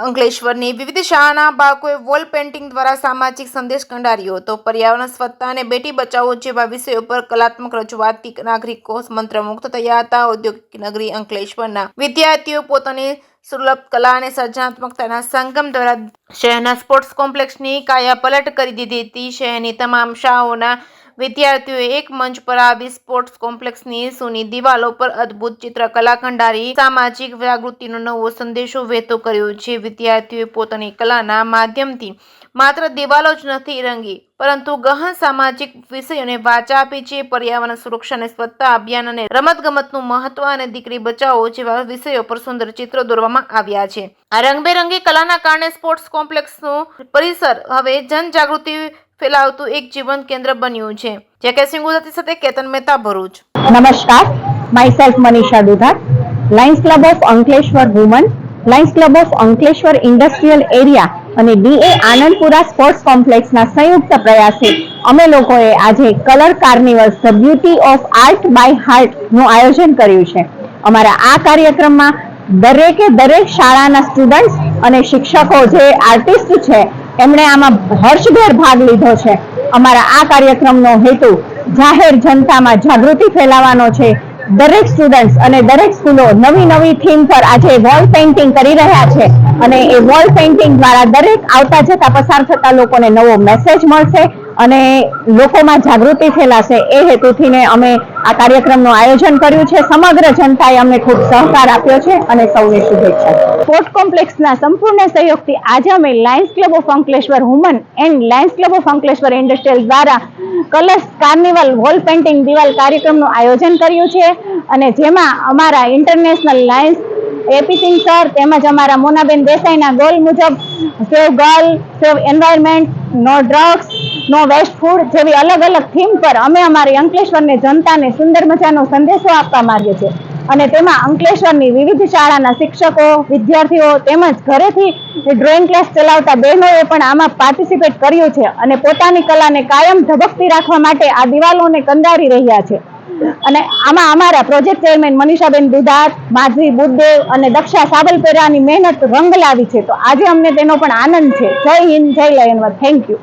અંકલેશ્વરની વિવિધ શાળાના બાળકોએ વોલ પેઇન્ટિંગ દ્વારા સામાજિક સંદેશ કંડાર્યો હતો। પર્યાવરણ સ્વચ્છતા અને બેટી બચાવો જેવા વિષયો પર કલાત્મક રજૂઆતથી નાગરિકો મંત્રમુગ્ધ થયા હતા। ઔદ્યોગિક નગરી અંકલેશ્વરના વિદ્યાર્થીઓ પોતાની સુલભ કલા અને સર્જનાત્મકતાના સંગમ દ્વારા શહેરના સ્પોર્ટ્સ કોમ્પ્લેક્સની કાયાપલટ કરી દીધી હતી। શહેરની તમામ શાળાઓના વિદ્યાર્થીઓએ એક મંચ પર આવી સ્પોર્ટ્સ કોમ્પ્લેક્સની સૂની દિવાલો પર અદ્ભુત ચિત્રકલા કંડારી સામાજિક જાગૃતિનો નવો સંદેશો વહેતો કર્યો છે। વિદ્યાર્થીઓએ પોતાની કલાના માધ્યમથી માત્ર દિવાલો જ નથી રંગી, પરંતુ ગહન સામાજિક વિષયોને વાચા આપી છે। પર્યાવરણ સુરક્ષા અને સ્વચ્છતા અભિયાન અને રમતગમતનું મહત્વ અને દીકરી બચાવો જેવા વિષયો પર સુંદર ચિત્રો દોરવામાં આવ્યા છે। આ રંગબેરંગી કલાના કારણે સ્પોર્ટ્સ કોમ્પ્લેક્સનું પરિસર હવે જનજાગૃતિ ફેલાવતું એક જીવન કેન્દ્ર બન્યું છે। જેકે ગુજરાતી સાથે કેતન મહેતા, ભરૂચ। નમસ્કાર, myself Manisha Dudhar, Lions Club of Ankleshwar woman, Lions Club of Ankleshwar industrial area અને ડીએ આનંદપુરા સ્પોર્ટ્સ કોમ્પ્લેક્સના સંયુક્ત પ્રયાસે અમે લોકોએ આજે colour carnivals the beauty of art by હાર્ટનું આયોજન કર્યું છે। અમારા આ કાર્યક્રમમાં દરેક શાળાના સ્ટુડન્ટ્સ અને શિક્ષકો જે આર્ટિસ્ટ છે એમણે આમાં હર્ષભેર ભાગ લીધો છે। અમારા આ કાર્યક્રમનો હેતુ જાહેર જનતામાં જાગૃતિ ફેલાવવાનો છે। દરેક સ્ટુડન્ટ્સ અને દરેક સ્કૂલો નવી થીમ પર આજે વોલ પેઇન્ટિંગ કરી રહ્યા છે અને એ વોલ પેઇન્ટિંગ દ્વારા દરેક આવતા જતા પસાર થતા લોકોને નવો મેસેજ મળશે અને લોકોમાં જાગૃતિ ફેલાશે। એ હેતુથી અમે આ કાર્યક્રમનું આયોજન કર્યું છે। સમગ્ર જનતાએ અમને ખૂબ સહકાર આપ્યો છે અને સૌને શુભેચ્છા। સ્પોર્ટ કોમ્પ્લેક્સના સંપૂર્ણ સહયોગથી આજે અમે Lions Club of Ankleshwar woman and Lions Club of Ankleshwar industrial દ્વારા કલર્સ કાર્નિવલ વોલ પેઇન્ટિંગ દિવાલ કાર્યક્રમનું આયોજન કર્યું છે અને જેમાં અમારા international Lions AP Singh sir તેમજ અમારા મોનાબેન દેસાઈના ગોલ મુજબ save girl, save environment, no drugs, no waste food જેવી અલગ થીમ પર અમે અમારી અંકલેશ્વરની જનતાને સુંદર મજાનો સંદેશો આપવા માંગીએ છીએ અને તેમાં અંકલેશ્વરની વિવિધ શાળાના શિક્ષકો, વિદ્યાર્થીઓ તેમજ ઘરેથી ડ્રોઈંગ ક્લાસ ચલાવતા બહેનોએ પણ આમાં પાર્ટિસિપેટ કર્યું છે અને પોતાની કલાને કાયમ ધબકતી રાખવા માટે આ દિવાલોને કંડારી રહ્યા છે અને આમાં અમારા પ્રોજેક્ટ ચેરમેન મનીષાબેન દુધાર, માધવી બુદ્ધદેવ અને દક્ષા સાબલપેરાની મહેનત રંગ લાવી છે। તો આજે અમને તેનો પણ આનંદ છે। જય હિન્દ, જય લાયન્સ, થેન્ક યુ।